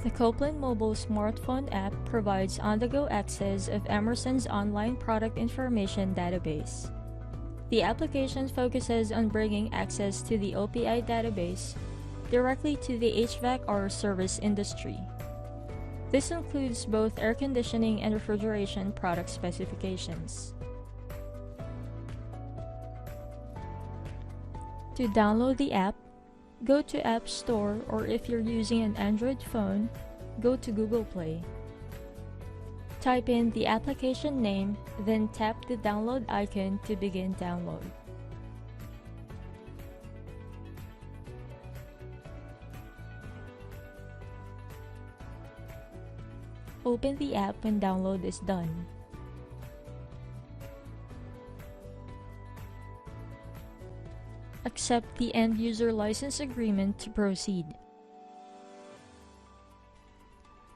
The Copeland mobile smartphone app provides on-the-go access of Emerson's online product information database. The application focuses on bringing access to the OPI database directly to the HVAC or service industry. This includes both air conditioning and refrigeration product specifications. To download the app, go to App Store, or if you're using an Android phone, go to Google Play. Type in the application name, then tap the download icon to begin download. Open the app when download is done. Accept the end-user license agreement to proceed.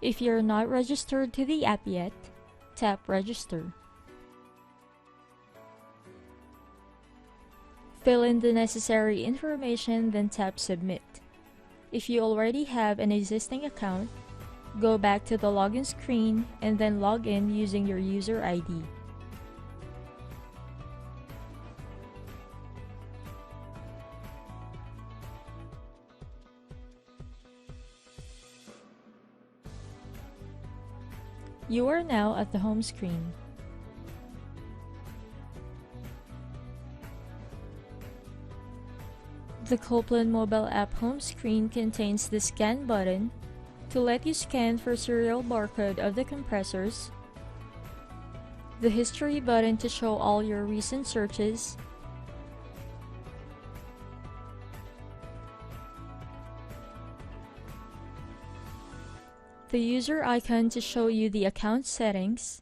If you're not registered to the app yet, tap Register. Fill in the necessary information, then tap Submit. If you already have an existing account, go back to the login screen and then log in using your user ID. You are now at the home screen. The Copeland mobile app home screen contains the Scan button to let you scan for serial barcode of the compressors, the History button to show all your recent searches, the user icon to show you the account settings,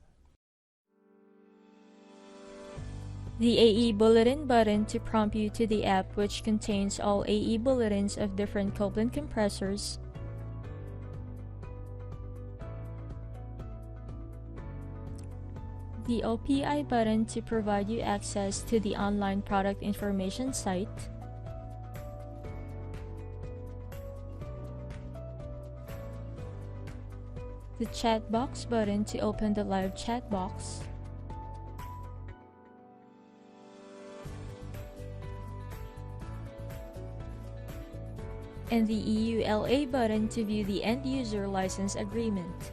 the AE Bulletin button to prompt you to the app, which contains all AE bulletins of different Copeland compressors, the OPI button to provide you access to the online product information site, the Chat box button to open the live chat box, and the EULA button to view the end-user license agreement.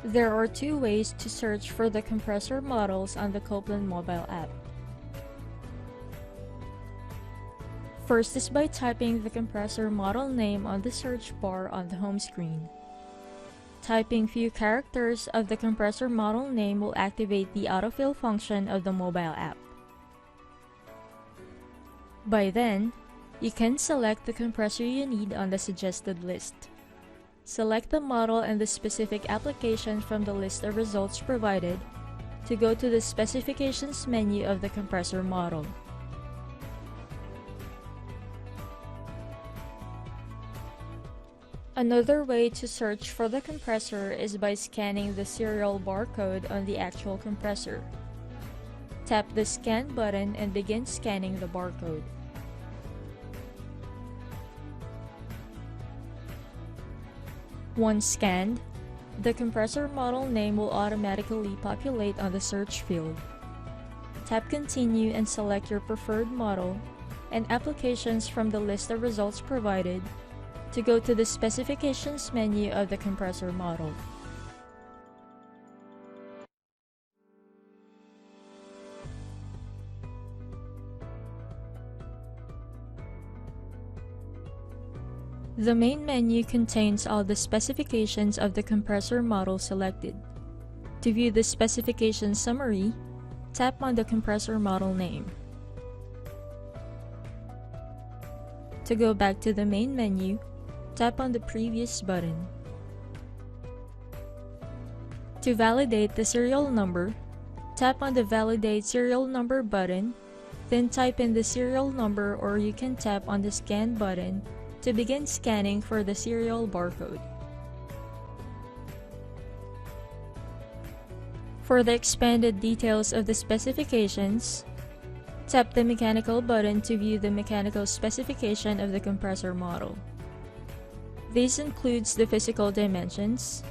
There are two ways to search for the compressor models on the Copeland mobile app. First is by typing the compressor model name on the search bar on the home screen. Typing few characters of the compressor model name will activate the autofill function of the mobile app. By then, you can select the compressor you need on the suggested list. Select the model and the specific application from the list of results provided to go to the specifications menu of the compressor model. Another way to search for the compressor is by scanning the serial barcode on the actual compressor. Tap the Scan button and begin scanning the barcode. Once scanned, the compressor model name will automatically populate on the search field. Tap Continue and select your preferred model and applications from the list of results provided to go to the specifications menu of the compressor model. The main menu contains all the specifications of the compressor model selected. To view the specification summary, tap on the compressor model name. To go back to the main menu, tap on the Previous button. To validate the serial number, tap on the Validate Serial Number button, then type in the serial number, or you can tap on the Scan button to begin scanning for the serial barcode. For the expanded details of the specifications, tap the mechanical button to view the mechanical specification of the compressor model. This includes the physical dimensions,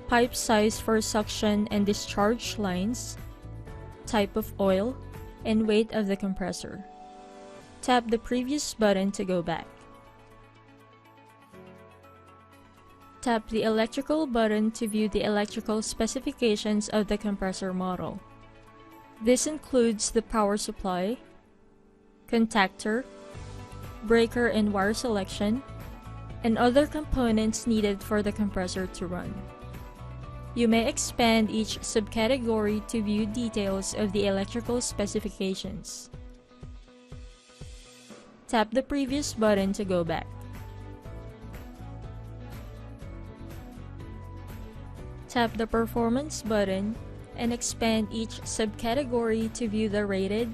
pipe size for suction and discharge lines, type of oil, and weight of the compressor. Tap the previous button to go back. Tap the electrical button to view the electrical specifications of the compressor model. This includes the power supply, contactor, breaker and wire selection, and other components needed for the compressor to run. You may expand each subcategory to view details of the electrical specifications. Tap the previous button to go back. Tap the Performance button and expand each subcategory to view the rated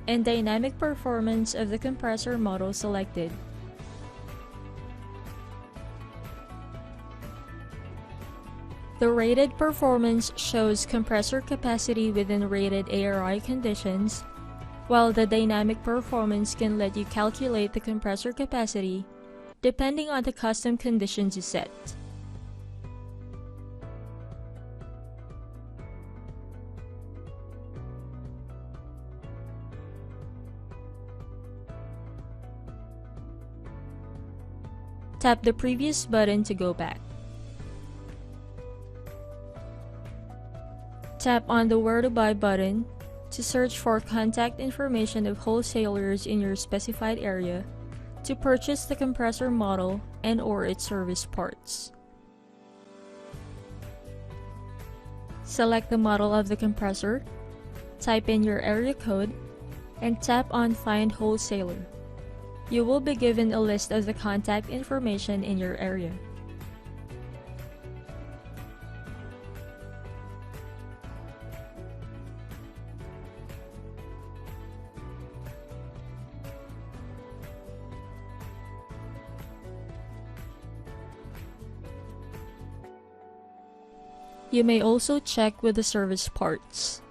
and dynamic performance of the compressor model selected. The rated performance shows compressor capacity within rated ARI conditions, while the dynamic performance can let you calculate the compressor capacity depending on the custom conditions you set. Tap the previous button to go back. Tap on the Where to Buy button to search for contact information of wholesalers in your specified area to purchase the compressor model and/or its service parts. Select the model of the compressor, type in your area code, and tap on Find Wholesaler. You will be given a list of the contact information in your area. You may also check with the service parts.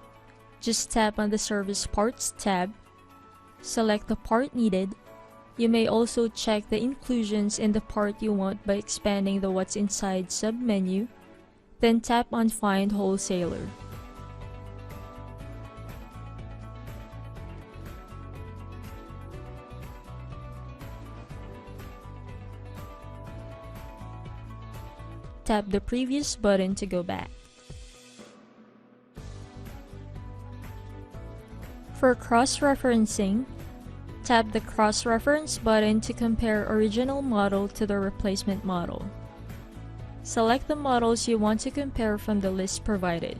Just tap on the Service Parts tab, select the part needed. You may also check the inclusions in the part you want by expanding the What's Inside sub-menu, then tap on Find Wholesaler. Tap the previous button to go back. For cross-referencing, tap the Cross-Reference button to compare original model to the replacement model. Select the models you want to compare from the list provided.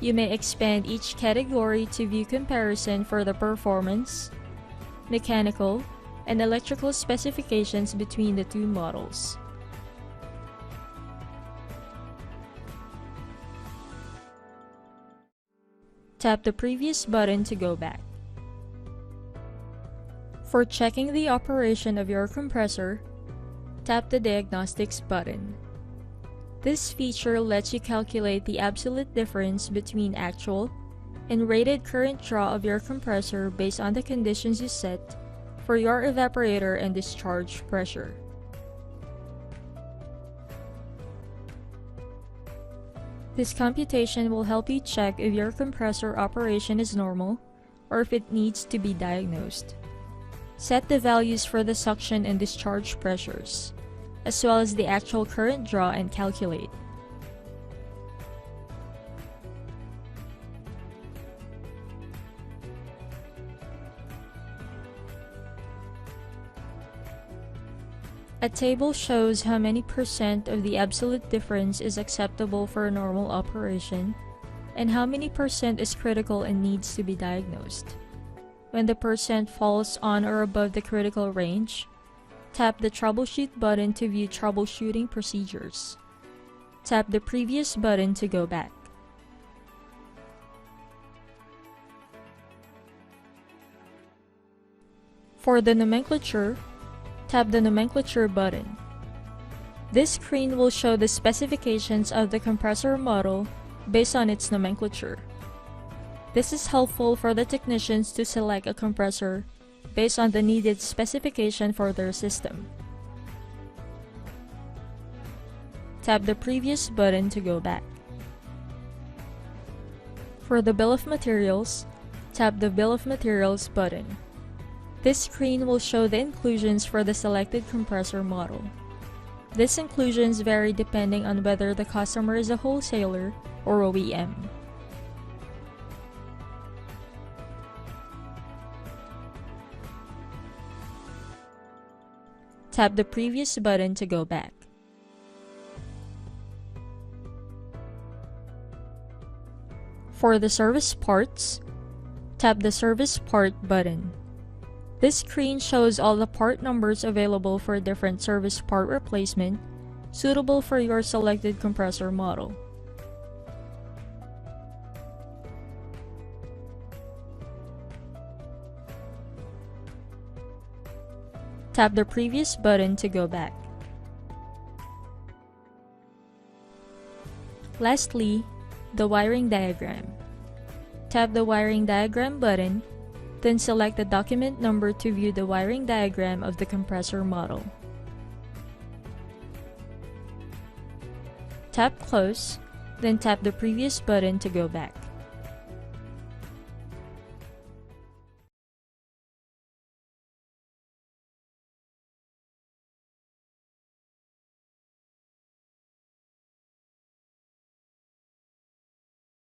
You may expand each category to view comparison for the performance, mechanical, and electrical specifications between the two models. Tap the previous button to go back. For checking the operation of your compressor, tap the Diagnostics button. This feature lets you calculate the absolute difference between actual and rated current draw of your compressor based on the conditions you set for your evaporator and discharge pressure. This computation will help you check if your compressor operation is normal or if it needs to be diagnosed. Set the values for the suction and discharge pressures, as well as the actual current draw, and calculate. A table shows how many % of the absolute difference is acceptable for a normal operation, and how many % is critical and needs to be diagnosed. When the % falls on or above the critical range, tap the Troubleshoot button to view troubleshooting procedures. Tap the previous button to go back. For the nomenclature, tap the Nomenclature button. This screen will show the specifications of the compressor model based on its nomenclature. This is helpful for the technicians to select a compressor based on the needed specification for their system. Tap the previous button to go back. For the Bill of Materials, tap the Bill of Materials button. This screen will show the inclusions for the selected compressor model. These inclusions vary depending on whether the customer is a wholesaler or OEM. Tap the previous button to go back. For the service parts, tap the Service Part button. This screen shows all the part numbers available for different service part replacement suitable for your selected compressor model. Tap the previous button to go back. Lastly, the wiring diagram. Tap the wiring diagram button, then select the document number to view the wiring diagram of the compressor model. Tap Close, then tap the previous button to go back.